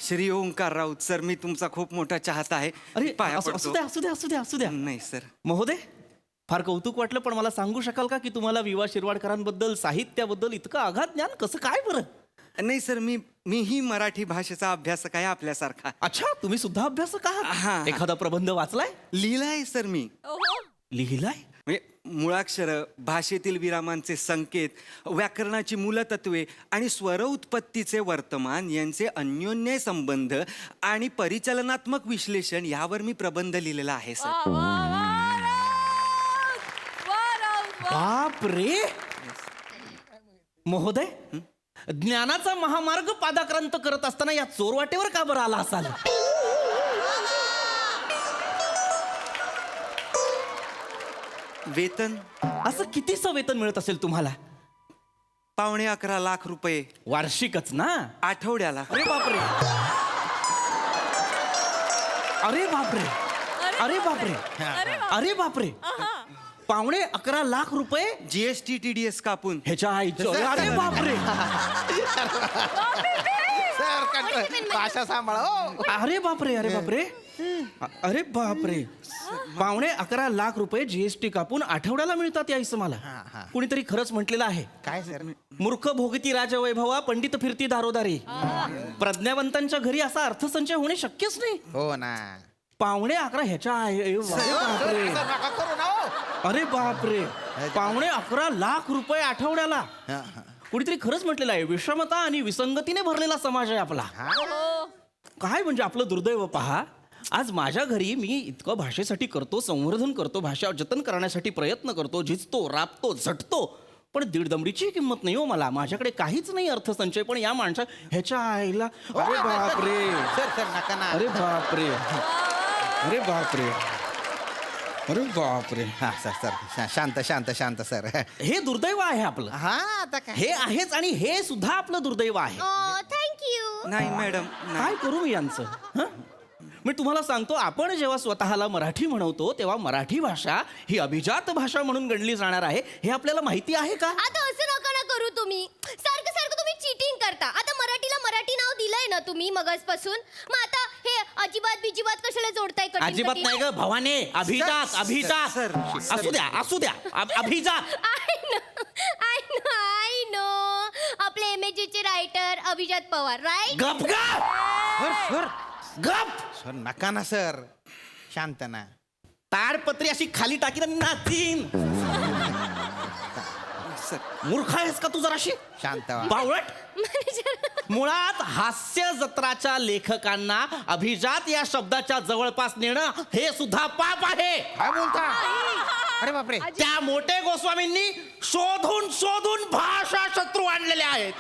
श्री ओंकार राऊत सर, मी तुमचा खूप मोठा चाहता आहे. अरे पाया असू पडतो. द्या. नाही सर. महोदय, फार कौतुक वाटलं, पण मला सांगू शकाल का की तुम्हाला विवा शिरवाडकरांबद्दल, साहित्याबद्दल इतकं अगाध ज्ञान कसं काय बरं? नाही सर, मीही मराठी भाषेचा अभ्यासक आहे आपल्यासारखा. अच्छा, तुम्ही सुद्धा अभ्यासक हा. आहात? एखादा प्रबंध वाचलाय? लिहिलाय सर मी. लिहिलाय? म्हणजे मुळाक्षर, भाषेतील विरामांचे संकेत, व्याकरणाची मूलतत्वे आणि स्वर उत्पत्तीचे वर्तमान यांचे अन्योन्य संबंध आणि परिचलनात्मक विश्लेषण यावर मी प्रबंध लिहिलेला आहे सर. बाप रे, महोदय, ज्ञानाचा महामार्ग पादाक्रांत करत असताना या चोरवाटेवर का बरं आला असाल? वेतन असं कितीचं वेतन मिळत असेल तुम्हाला? 11.25 लाख रुपये वार्षिकच ना? आठवड्याला. अरे बापरे, अरे बापरे, अरे बापरे, अरे बापरे, 11.25 लाख रुपये GST TDS कापून. ह्याच्या आईचं. अरे बापरे, सर भाषा सांभाळा हो. अरे बापरे, अरे बापरे, अरे बापरे, 11.25 लाख रुपये GST कापून आठवड्याला मिळतात यायचं मला. कुणीतरी खरंच म्हटलेलं आहे. काय सर? मूर्ख भोगती राजवैभवा, पंडित फिरती दारोदारी. प्रज्ञावंतांच्या घरी असा अर्थसंचय होणे शक्यच नाही. हो ना. 11.25 ह्याच्या अरे बापरे, नका करू ना हो. अरे बापरे, 11.25 लाख रुपये आठवड्याला. कुणीतरी खरंच म्हटलेलं आहे, विषमता आणि विसंगतीने भरलेला समाज आहे आपला. काय म्हणजे आपलं दुर्दैव पहा. आज माझ्या घरी मी इतकं भाषेसाठी करतो, संवर्धन करतो, भाषा जतन करण्यासाठी प्रयत्न करतो, झिजतो, राबतो, झटतो, पण दीड दमडीची किंमत नाही हो मला. माझ्याकडे काहीच नाही अर्थसंचय, पण या माणसा ह्याच्या आईला. अरे बापरे, सर नका ना. अरे बापरे, अरे बापरे, अरे बापरे. हा सर शांत सर. हे दुर्दैव आहे आपलं. हा आता काय? हे आहेच, आणि हे सुद्धा आपलं दुर्दैव आहे. थँक्यू. नाही मॅडम, काय करू मी यांचं? मी तुम्हाला सांगतो, आपण जेव्हा स्वतःला मराठी म्हणवतो तेव्हा मराठी भाषा ही अभिजात भाषा म्हणून गणली जाणार आहे. हे आपल्याला माहिती आहे का? आता असं नका ना करू तुम्ही. सारखं तुम्ही चीटिंग करता. आता मराठीला मराठी नाव दिलंय ना तुम्ही मगासपासून, मग आता हे अजिबात कशाला जोडताय? अजिबात नाही ग भवाने, अभिजात, अभिजात. सर, असू द्या अभिजात. आय नो आपले MAG चे रायटर अभिजात पवार, राईट? गप गप सर गप. सर नका ना सर. शांत ना. ताडपत्री अशी खाली टाकीन आणि नाचीन. मूर्ख आहेस का तू जराशी? शांत व्हा. बावळट. मॅनेजर मुळात हास्य जत्राच्या लेखकांना अभिजात या शब्दाच्या जवळपास नेणं हे सुद्धा पाप आहे. काय बोलता? अरे बापरे. त्या मोठे गोस्वामींनी शोधून शोधून भाषा शत्रू आणलेले आहेत.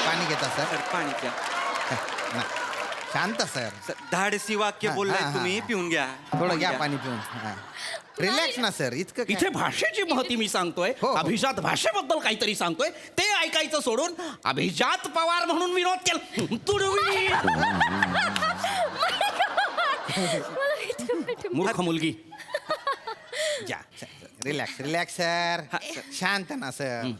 पाणी घेता सर. पाणी प्या. शांत सर. धाडसी वाक्य हा, बोललाय हा, हा, तुम्ही, हा. पिऊन घ्या. थोडं घ्या पाणी पिऊन. रिलॅक्स ना सर. इतकं काय? इथे भाषेची महती मी सांगतोय, हो, हो. अभिजात भाषेबद्दल काहीतरी सांगतोय, ते ऐकायचं सोडून अभिजात पवार म्हणून विनोद केला. तुडवी. मूर्ख मुलगी. Relax relax sir. शांत ना सर.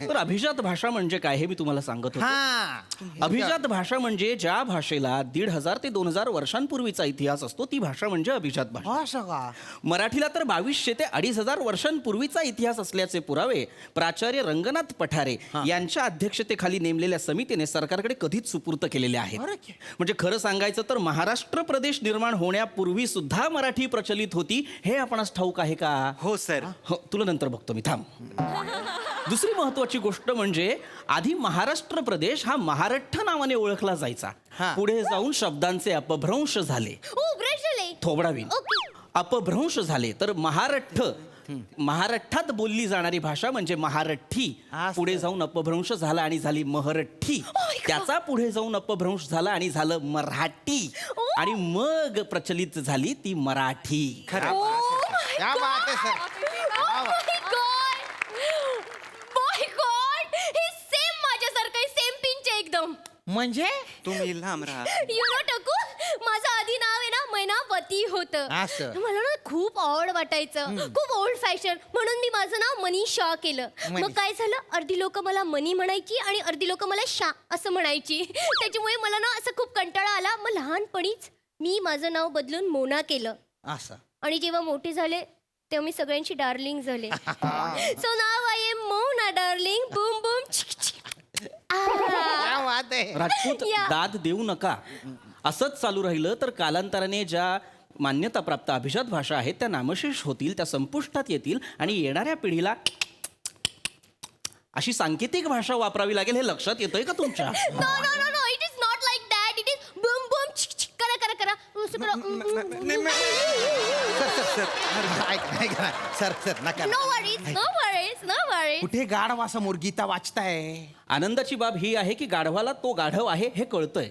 तर अभिजात भाषा म्हणजे काय हे मी तुम्हाला सांगत होतो. हा. अभिजात भाषा म्हणजे ज्या भाषेला 1500 ते 2000 वर्षांपूर्वीचा इतिहास असतो ती भाषा म्हणजे अभिजात भाषा. असं का? मराठीला तर 2200 ते 2500 वर्षांपूर्वीचा इतिहास असल्याचे पुरावे प्राचार्य रंगनाथ पठारे यांच्या अध्यक्षतेखाली नेमलेल्या समितीने सरकारकडे कधीच सुपूर्त केलेले आहेत. म्हणजे खरं सांगायचं तर महाराष्ट्र प्रदेश निर्माण होण्यापूर्वी सुद्धा मराठी प्रचलित होती हे आपणास ठाऊक आहे का? हो सर. हो, तुला नंतर बघतो मी, थांब. दुसरी महत्वाची गोष्ट म्हणजे आधी महाराष्ट्र प्रदेश हा महारठ्ठ नावाने ओळखला जायचा. पुढे जाऊन शब्दांचे अपभ्रंश झाले. थोबडावीन. अपभ्रंश झाले तर महारठ्ठात बोलली जाणारी भाषा म्हणजे महारठ्ठी. पुढे जाऊन अपभ्रंश झाला आणि झाली महरठ्ठी. त्याचा पुढे जाऊन अपभ्रंश झाला आणि झालं मराठी. आणि मग प्रचलित झाली ती मराठी. क्या बात आहे सर. सेम पिंच एकदम. म्हणजे तुम्ही लांब राहा. यु नो टकू, माझं आधी नाव आहे ना मैनावती होतं. असं. मला ना खूप ऑड वाटायचं, खूप ओल्ड फॅशन, म्हणून मी माझं नाव मनी शॉ केलं. मग काय झालं, अर्धी लोक मला मनी म्हणायची आणि अर्धी लोक मला शा असं म्हणायची. त्याच्यामुळे मला ना असं खूप कंटाळा आला. मग लहानपणीच मी माझं नाव बदलून मोना केलं. असं. आणि जेव्हा मोठे झाले तेव्हा मी सगळ्यांची डार्लिंग झाले. So now I am Mona darling. Boom boom chick chick. क्या बात आहे. राजपूत या. दाद देऊ नका. असंच चालू राहिलं तर कालांतराने ज्या मान्यताप्राप्त अभिजात भाषा आहेत त्या नामशेष होतील, त्या संपुष्टात येतील आणि येणाऱ्या पिढीला अशी सांकेतिक भाषा वापरावी लागेल. हे लक्षात येतंय का तुमच्या? No no no no, it is not like that. It is boom boom chick chick. करा करा करा. सर सर नका. No worries, no worries, no worries. कुठे गाढवासमोर गीता वाचताय? आनंदाची बाब ही आहे की गाढवाला तो गाढव आहे हे कळतंय.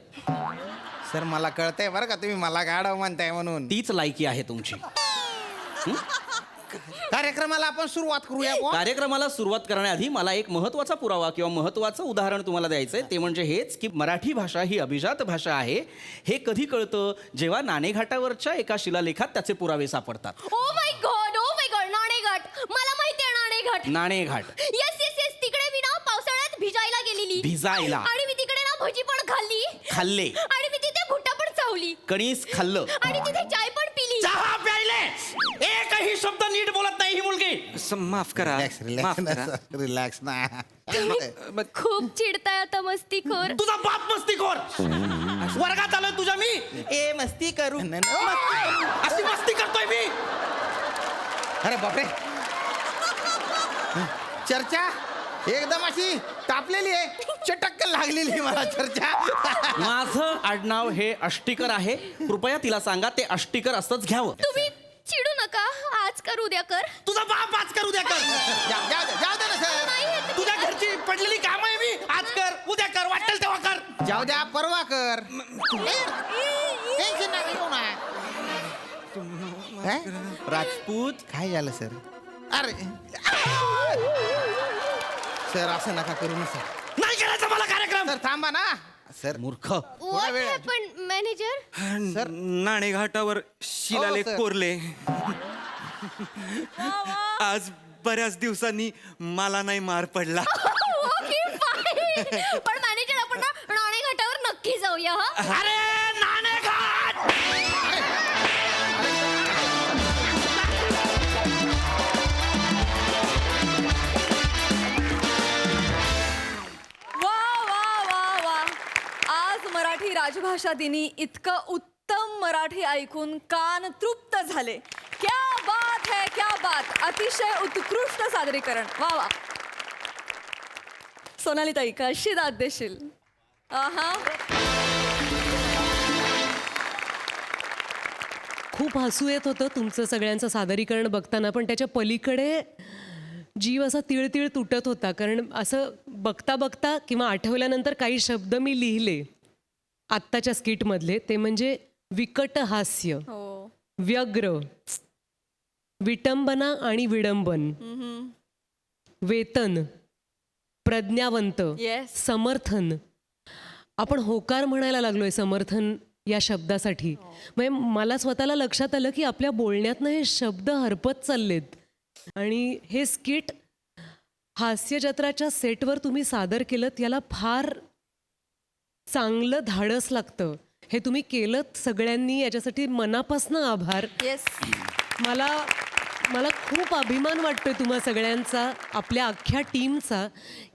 सर मला कळतंय बरं का, तुम्ही मला गाढव म्हणताय म्हणून. तीच लायकी आहे तुमची. कार्यक्रमाला आपण सुरुवात करूया बुवा. कार्यक्रमाला सुरुवात करण्याआधी मला एक महत्वाचा पुरावा किंवा महत्वाचं उदाहरण तुम्हाला द्यायचंय. ते म्हणजे हेच की मराठी भाषा ही अभिजात भाषा आहे हे कधी कळतं, जेव्हा नाणेघाटावरच्या एका शिलालेखात त्याचे पुरावे सापडतात. Oh my God, oh my God. Naneghat, मला माहिती आहे Naneghat. Naneghat. Yes yes yes. तिकडे मी ना पावसाळ्यात भिजायला गेलेली. भिजायला. आणि मी तिकडे ना भजी पण खाल्ली. खाल्ले. आणि मी तिथे भुट्टा पण चावली. कणीस खाल्लं. आणि तिथे चाय पण पिली. चहा प्यायले. एकही शब्द नीट बोलत नाही ही मुलगी. माफ करा. माफ करा. रिलॅक्स ना. खूप चिडताय आता मस्तीखोर. तुझा बाप मस्तीखोर. वर्गात आलोय तुझ्या मी. ए मस्ती करू. अशी मस्ती करतोय मी. अरे बापरे. चर्चा एकदम अशी तापलेली आहे. चटक्क लागलेली आहे मला चर्चा. माझं आडनाव हे अष्टीकर आहे. कृपया तिला सांगा ते अष्टीकर असंच घ्यावं. तुम्ही चिडू नका. आज कर उद्या कर. तुझा बाप आज कर उद्या कर. जाऊ दे ना सर. तुझ्या घरची पडलेली काम आहे मी. आज कर उद्या कर वाटेल तेव्हा कर. जाऊ द्या परवा कर. टेन्शन नका घेऊ ना. राजपूत. काय झालं सर? अरे सर असं नका करू ना सर. नाही करायचा मला कार्यक्रम. सर थांबा ना सर. मूर्ख. What happen manager? नाणेघाटावर शिलालेख हो, सर. कोरले. आज बऱ्याच दिवसांनी मला नाही मार पडला. Okay fine. पण मॅनेजर आपण ना नाणेघाटावर नक्की जाऊया. हा. अरे नाणेघाट. वा वा वा वा. आज मराठी राजभाषा दिनी इतकं उत्तम मराठी ऐकून कान तृप्त झाले. क्या बात है, क्या बात. अतिशय उत्कृष्ट सादरीकरण. वा वा. सोनाली ताई, कशी दाद देशील? आहा. खूप हसू येत होतं तुमचं सगळ्यांचं सादरीकरण बघताना, पण त्याच्या पलीकडे जीव असा तिळतिळ तुटत होता. कारण असं बघता बघता किंवा आठवल्यानंतर काही शब्द मी लिहिले आत्ताच्या स्किटमधले, ते म्हणजे विकट हास्य, हो. व्यग्र, विटंबना आणि विडंबन, वेतन, प्रज्ञावंत, Yes. समर्थन. आपण होकार म्हणायला लागलोय समर्थन या शब्दासाठी. म्हणजे मला स्वतःला लक्षात आलं की आपल्या बोलण्यातनं हे शब्द हरपत चाललेत. आणि हे स्किट हास्यजत्राच्या सेटवर तुम्ही सादर केलंत, याला फार चांगलं धाडस लागतं. हे तुम्ही केलंत सगळ्यांनी, याच्यासाठी मनापासून आभार. येस. मला खूप अभिमान वाटतोय तुम्हा सगळ्यांचा, आपल्या अख्ख्या टीमचा.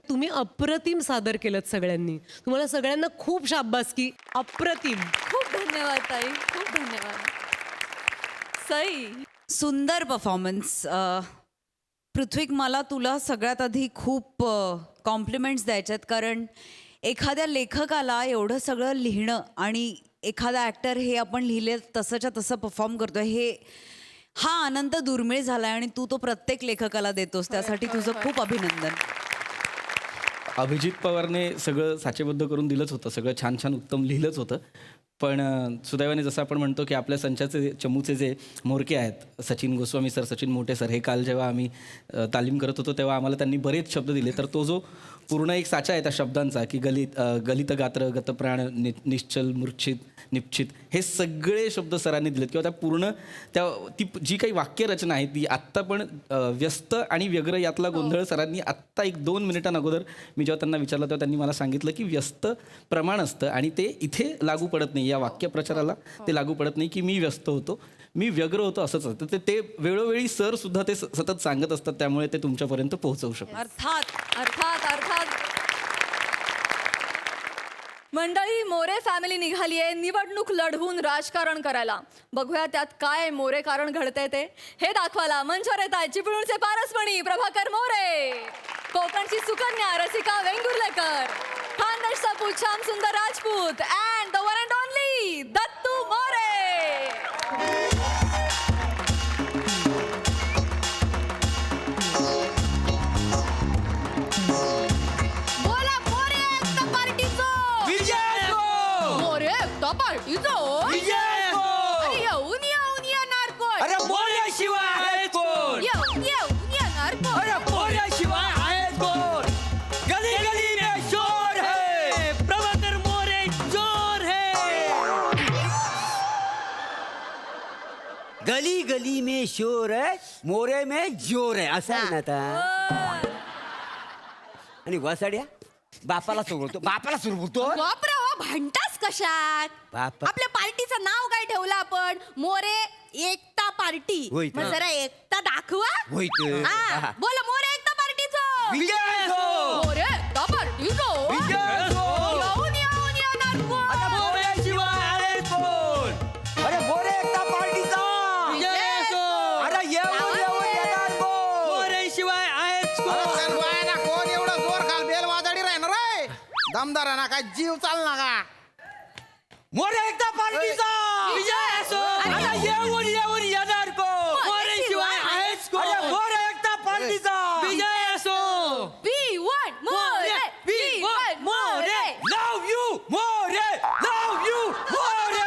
तुम्ही अप्रतिम सादर केलंत सगळ्यांनी. तुम्हाला सगळ्यांना खूप शाबासकी. अप्रतिम. खूप धन्यवाद ताई, खूप धन्यवाद. सई. सुंदर परफॉर्मन्स. पृथ्वीक, मला तुला सगळ्यात आधी खूप कॉम्प्लिमेंट्स द्यायच्यात, कारण एखाद्या लेखकाला एवढं सगळं लिहिणं आणि एखादा ॲक्टर हे आपण लिहिले तसंच्या तसं परफॉर्म करतोय, हा आनंद दुर्मिळ झाला आणि तू तो प्रत्येक लेखकाला देतोस. त्यासाठी तुझं खूप अभिनंदन. अभिजित पवारने सगळं साचेबद्ध करून दिलंच होतं, सगळं छान छान उत्तम लिहिलंच होतं. पण सुदैवाने जसं आपण म्हणतो की आपल्या संचाचे चमूचे जे म्होरके आहेत, सचिन गोस्वामी सर, सचिन मोठे सर, हे काल जेव्हा आम्ही तालीम करत होतो तेव्हा आम्हाला त्यांनी बरेच शब्द दिले. तर तो जो पूर्ण एक साचा आहे त्या शब्दांचा की गलित गात्र, गतप्राण, निश्चल, मूर्छित, निश्चित, हे सगळे शब्द सरांनी दिलेत. किंवा त्या पूर्ण ती जी काही वाक्यरचना आहे ती आत्ता पण व्यस्त आणि व्यग्र यातला गोंधळ सरांनी आत्ता 1-2 मिनिटांअगोदर मी जेव्हा त्यांना विचारलं तेव्हा त्यांनी मला सांगितलं की व्यस्त प्रमाण असतं आणि ते इथे लागू पडत नाही, या वाक्यप्रचाराला ते लागू पडत नाही की मी व्यस्त होतो, मी व्यग्र होतो, असंच असतं. ते वेळोवेळी सर सुद्धा ते सतत सांगत असतात, त्यामुळे ते तुमच्यापर्यंत पोहोचवू शकतात. अर्थात अर्थात अर्थात. मंडळी, मोरे फॅमिली निघाली आहे निवडणूक लढवून राजकारण करायला. बघूया त्यात काय मोरे कारण घडतंय ते. हे दाखवायला मंचावर येत आहेत चिपळूणचे पारसमणी प्रभाकर मोरे, कोकणची सुकन्या रसिका वेंगुर्लेकर, खानदेशचा पूत श्याम सुंदर Rajput and the one and only Dattu More. बोला मोरे एकता पार्टीचो मोरे एकता पार्टीचो. अरे येऊन येऊन येणार कोण? अरे मोऱ्याशिवाय आहेत कोण? येऊन येऊन येणार कोण? अरे मोऱ्याशिवाय आहेत कोण? गली गली में शोर है, प्रभाकर मोरे जोर है. गली गली में शोर है, मोरे में जोर है, असं आहे ना आता. आणि वसाड्या बापाला सोडतो, बापाला सोडतो. बापरे, भांडतास कशात? बापा. आपल्या पार्टीचं नाव काय ठेवलं आपण? मोरे एकता पार्टी. होय मग तर. जरा एकता दाखवा. होय तर. हा, बोला मोरे एकता पार्टीचो. विजय असो. मोरे एकता पार्टीचो. विजय असो. येऊन येऊन येणार कोण? आता मोऱ्याशिवाय आहेत कोण? अरे मोरे एकता पार्टीचा विजय असो. अरे येऊन येऊन येणार कोण? मोऱ्याशिवाय आहेत कोण? कोण एवढं जोर खाल बेल वाजडी राहणार रे? दमदार ना काय जीव चाल ना का? मोरे एकता पार्टीचा विजय असो. आता येऊन येऊन येणार कोण? मोऱ्याशिवाय आहेत कोण? अरे मोरे एकता पार्टीचा विजय असो. V1 More. V1 More. Love you More, love you More.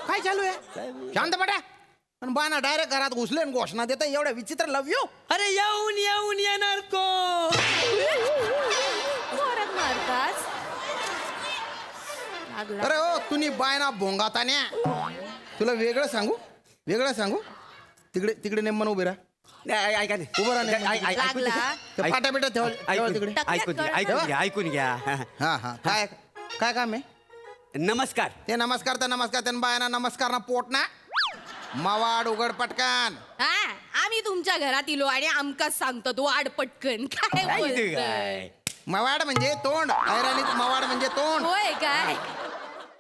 काय चालू आहे? शांत पडा. पण बाना डायरेक्ट घरात घुसले आणि घोषणा देता एवढ्या विचित्र लव यू. अरे येऊन येऊन येणार कोण? जोरात मारतास. लागला. अरे ओ तुम्ही बायना भोंगातान्या. तुला वेगळं सांगू तिकडे तिकडे नेमन उभे राहा. नाही, ऐका नाही. उभं राहा नेमन. लागला. त्या पाट्या बिट्या ठेवा तिकडे. ऐकून घ्या. हा हा. काय काय काम आहे? नमस्कार. ते नमस्कार त्या बायना नमस्कार ना पोट ना मवाड उघड पटकन. हा, आम्ही तुमच्या घरात इलो आणि आमकाच सांगतो तू आड पटकन. काय काय बोलतोय? काय? मवाड म्हणजे तोंड. ऐराणीत मवाड म्हणजे तोंड. होय काय?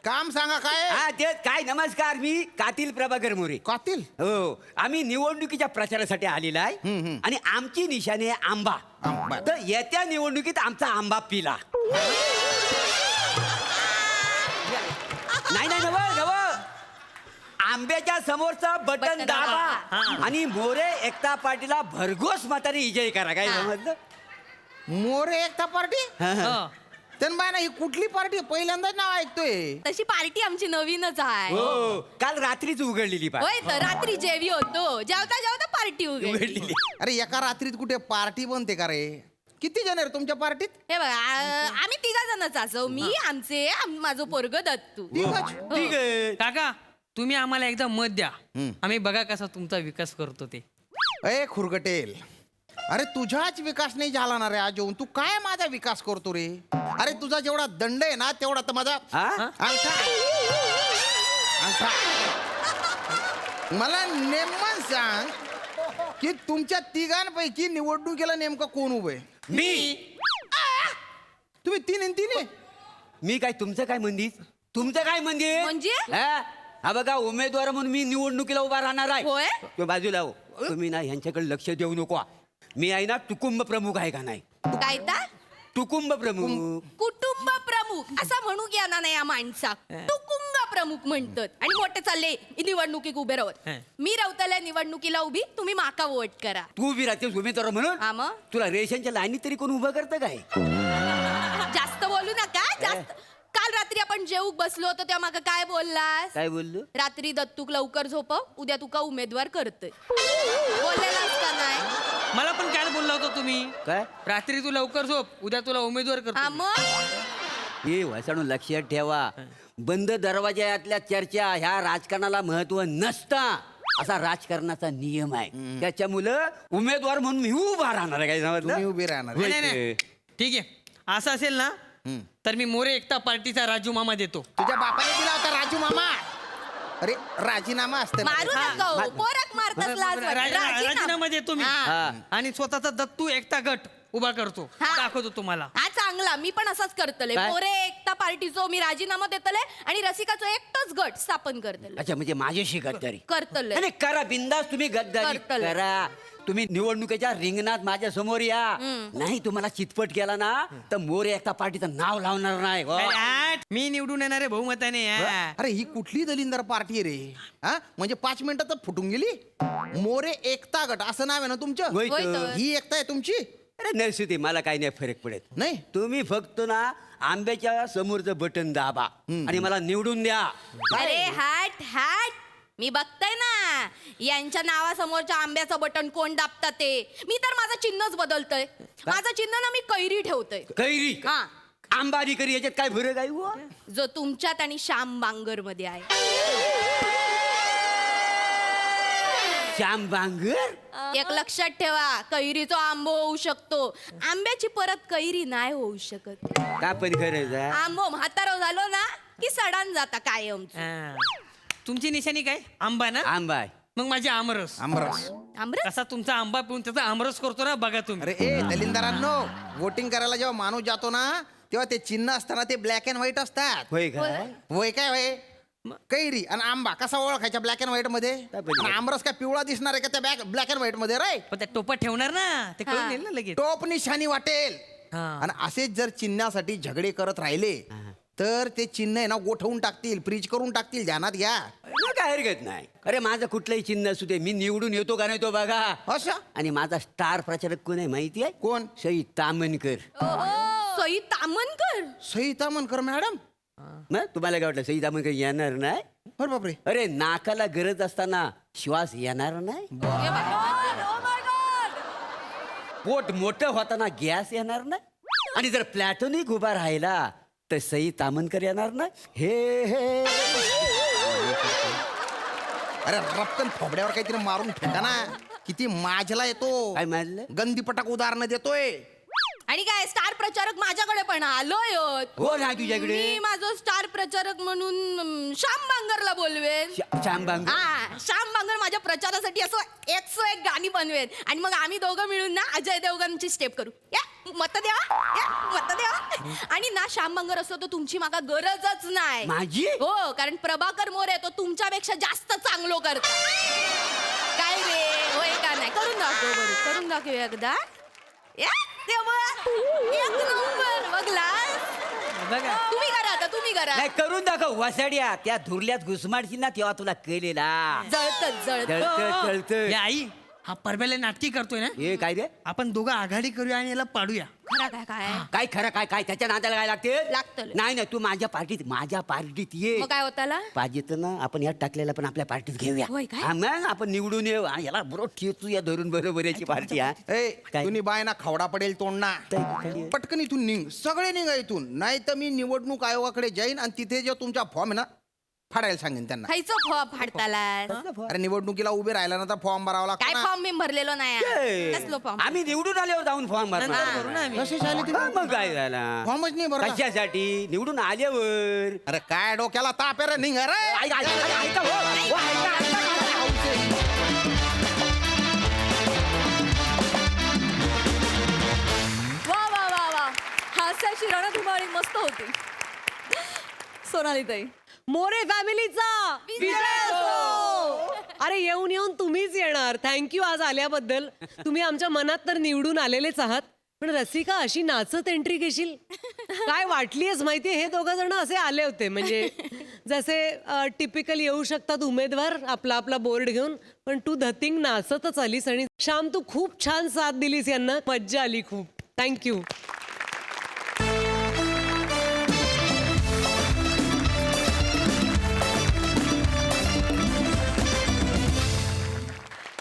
काम सांगा काय हा तेच काय. नमस्कार, मी कातील प्रभाकर मोरे. कातील हो, आम्ही निवडणुकीच्या प्रचारासाठी आलेला आहे आणि आमची निशाणी आहे आंबा. आंबा. तर येत्या निवडणुकीत आमचा आंबा पिला. नाही नाही नव नव आंब्याच्या समोरचं बटन दाबा आणि मोरे एकता पार्टीला भरघोस मताने विजयी करा. काय समजलं? मोरे एकता पार्टी हा. तर बाय ना ही कुठली पार्टी पहिल्यांदाच नाव ऐकतोय तशी पार्टी आमची नवीनच आहे. हो, काल रात्रीच उघडलेली होय तर रात्री जेवी होतो, जेवता जेवता पार्टी उघडलेली. अरे एका रात्रीत कुठे पार्टी बनते का रे? किती जण आहे रे तुमच्या पार्टीत? हे बघा आम्ही तिघा जणच असो. मी आमचे माझं पोरग दत्तू. ठीक आहे. काका तुम्ही आम्हाला एकदा मत द्या, आम्ही बघा कसा तुमचा विकास करतो ते. ए खुरगटेल, अरे तुझाच विकास नाही झाला ना रे अजून. तू काय माझा विकास करतो रे? अरे तुझा जेवढा दंड आहे ना तेवढा तर माझा अंगठा. मला नेमकं सांग की तुमच्या तिघांपैकी निवडणुकीला नेमकं कोण उभे? मी. तुम्ही तीन आणि तीन आहे. मी काय तुमचं काय मंदिर? तुमचं काय मंदिर म्हणजे? हा बघा, उमेदवार म्हणून मी निवडणुकीला उभा राहणार आहे. होय? तो बाजूला हो. तुम्ही ना ह्यांच्याकडे लक्ष देऊ नको. मी आहे ना टुकुंब प्रमुख आहे का नाही? काय ता? टुकुंब प्रमुख. कुटुंब प्रमुख असं म्हणू घ्या ना या माणसा. तुकुंग प्रमुख म्हणतात आणि मोठे चालले निवडणुकीक उभे राहत. मी रावतल्या निवडणुकीला उभी, तुम्ही माका वोट करा. तू उभी राहतेस उमेदवार म्हणून? हा मग? तुला रेशनच्या लाईनीत तरी कोण उभं करतं काय? जास्त बोलू नका. जास्त. काल रात्री आपण जेवूक बसलो होतो तेव्हा माका काय बोललास? काय बोललो? रात्री दत्तूक लवकर झोपव, उद्या तुका उमेदवार करतोय. बोललेलास का नाही? मला पण काय बोलला होता तुम्ही? काय? रात्री तू लवकर झोप, उद्या तुला उमेदवार हा करतो. मग हे वसाणू लक्षात ठेवा, बंद दरवाजातल्या चर्चा ह्या राजकारणाला महत्व नसता असा राजकारणाचा नियम आहे. त्याच्यामुळं उमेदवार म्हणून मी उभा राहणार आहे. काय तुम्ही समजलं? उभे राहणार. नाही, नाही, नाही. ठीक आहे, असं असेल ना तर मी मोरे एकता पार्टीचा राजू मामा देतो. तुझ्या बापाने दिला होता राजू मामा. अरे राजीनामा असते मारू नका हो. पोरक मारतास लाज वाटते. राजीनामा देतो मी हा. आणि स्वतःचा दत्तू एकता गट उभा करतो, हा. दाखवतो तुम्हाला. हा चांगला. मी पण असाच करतले. काय? मोरे एकता पार्टीचो मी राजीनामा देतले आणि रसिकाचो एकटाच गट स्थापन करतले. अच्छा, म्हणजे माझ्याशी गद्दारी करतले. नाही, करा बिंदास. तुम्ही गद्दारी करतले. करा. तुम्ही निवडणुकीच्या रिंगणात माझ्या समोर या. नाही तुम्हाला चितपट केला ना तर मोरे एकता पार्टीचं नाव लावणार नाही. हो. अरे आठ, मी निवडून येणारे बहुमताने. अरे ही कुठली दलिंदर पार्टी आहे रे? हा म्हणजे 5 मिनिटात फुटून गेली. मोरे एकता गट असं नाव आहे ना तुमचं? होय होय तर. तर. ही एकता आहे तुमची? अरे नरसुती, मला काही नाही फरक पडत. नाही तुम्ही फक्त ना आंब्याच्या समोरचं बटन दाबा आणि मला निवडून द्या. अरे हॅट हॅट. मी बघताय ना यांच्या नावासमोरच्या आंब्याचं बटन कोण दाबतात ते. मी तर माझं चिन्हच बदलतय. माझं चिन्ह ना मी कैरी ठेवतोय. कैरी हा. आंबा आणि कैरी याच्यात काय फरक आहे हो? जो तुमच्यात आणि श्याम बांगर मध्ये आहे. श्याम बांगर? एक लक्षात ठेवा, कैरीचा आंबो होऊ शकतो, आंब्याची परत कैरी नाही होऊ शकत. का पण खरंच आहे? आंबो म्हातारा झालो ना की सडान जाता कायम. तुमची निशाणी काय? आंबा ना? आंबा आहे. मग माझी आमरस. आमरस. आमरस. कसा तुमचा आंबा पिऊन त्याचा आमरस करतो ना, बघा तुम्ही. अरे ए दलिंदरांनो, वोटिंग करायला जेव्हा माणूस जातो ना तेव्हा ते चिन्ह असताना ते ब्लॅक अँड व्हाईट असतात. होय काय? वय काय वय? कैरी आणि आंबा कसा ओळखायचा ब्लॅक अँड व्हाईट मध्ये? बरोबर. आणि आमरस काय पिवळा दिसणार आहे का त्या ब्लॅक अँड व्हाईट मध्ये? रे पण त्या टोपा ठेवणार ना, ते कळून येईल ना लगेच. टोप निशाणी वाटेल. हा. आणि असेच जर चिन्हासाठी झगडे करत राहिले तर ते चिन्ह आहे ना गोठवून टाकतील, फ्रीज करून टाकतील. ध्यानात घ्या. काय हरकत नाही. अरे माझं कुठलंही चिन्ह असू दे, मी निवडून येतो का नाही तो बघा. असं आणि माझा स्टार प्रचारक कोण आहे माहिती आहे? कोण? सई तामनकर. सई तामनकर. सई तामनकर मॅडम? ना तुम्हाला काय वाटलं सई तामनकर येणार नाही? अरे बापरे. अरे नाकाला गरज असताना श्वास येणार नाही? पोट मोठं होताना गॅस येणार नाही? आणि जर प्लॅटोनिक उभा राहिला तर सई तामनकर येणार नाही? हे हे अरे रपकन फोबड्यावर काहीतरी मारून फेका ना. किती माजला येतो. काय मारलं? गंदीपटाक उदाहरण देतोय. आणि काय स्टार प्रचारक माझ्याकडे पण आलोय. हो ना तुझ्याकडे? मी माझं स्टार प्रचारक म्हणून श्याम बांगरला बोलवेन. श्याम बांगर? हा, श्याम बांगर माझ्या प्रचारासाठी असं 101 गाणी बनवेन आणि मग आम्ही दोघं मिळून ना अजय देवगणची स्टेप करू. या मत द्या या, मत द्या. आणि ना श्याम बंगर असतो तो तुमची मागा गरजच नाही. माझी? हो, कारण प्रभाकर मोरे तो तुमच्यापेक्षा जास्त चांगलो करतो. काय रे, होय का नाही? करून दाखव बरं, करून दाखव एकदा. या, तेव्हा एक नंबर बघलास. बघा तुम्ही करा आता, तुम्ही करा. नाही करून दाखव वसाड्या. त्या धुरल्यात घुसमाडशील ना तेव्हा तुला केलेला जळत जळत जळत. या आई हा परबेले नाटकी करतोय ना, हे काय रे? आपण दोघं आघाडी करूया आणि याला पाडूया. खरा काय काय काय खरं काय काय त्याच्या नादाला काय लागते? लागतं. नाही नाही तू माझ्या पार्टीत ये. मग काय होताला? पाहिजे तर ना आपण यात टाकलेला पण आपल्या पार्टीत घेऊया. होय काय? हा, मग आपण निवडून येऊ आणि याला बरोबर ठेचू या धरून बरोबर याची पार्टी. हा ए काय? तुम्ही बाय ना खवडा पडेल तोंडना. काय? पटकन इथून निघ, सगळे निघा इथून, नाही तर मी निवडणूक आयोगाकडे जाईन आणि तिथे जो तुमचा फॉर्म आहे ना फाडायला सांगेन त्यांना. खायचं फॉर्म फाडताला. अरे निवडणुकीला उभे राहिला ना तर फॉर्म भरावा लागतो काय ना. फॉर्म मी भरलेलो नाही. ए, कसलो फॉर्म? आम्ही निवडून आल्यावर जाऊन फॉर्म भरणार. करू ना आम्ही. कशी झाली ती? मग काय झाला? फॉर्मच नाही भरला. कशासाठी निवडून आल्यावर? अरे काय डोक्याला ताप आहे रे, निघ रे. ऐका, ऐका, ऐका, हो, हो, ऐका, ऐका. वा वा वा वा हास्याची रणधुमाळी मस्त होती. सोनाली ताई मोरे फॅमिलीचा विजय असो. अरे येऊन येऊन तुम्हीच येणार. थँक्यू आज आल्याबद्दल. तुम्ही आमच्या मनात तर निवडून आलेलेच आहात. पण रसिका अशी नाचत एंट्री घेशील काय वाटलीच माहितीये? हे दोघं जण असे आले होते म्हणजे जसे टिपिकल येऊ शकतात उमेदवार आपला आपला बोर्ड घेऊन, पण तू धतिंग नाचतच आलीस. आणि श्याम तू खूप छान साथ दिलीस यांना. मज्जा आली खूप. थँक्यू.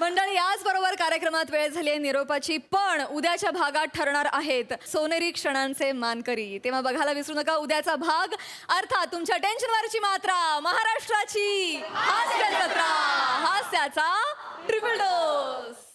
मंडळी याचबरोबर कार्यक्रमात वेळ झाली आहे निरोपाची. पण उद्याच्या भागात ठरणार आहेत सोनेरी क्षणांचे मानकरी. तेव्हा बघायला विसरू नका उद्याचा भाग. अर्थात तुमच्या टेन्शनवरची मात्रा, महाराष्ट्राची हास्य जत्रा, हास्याचा ट्रिपल डोस.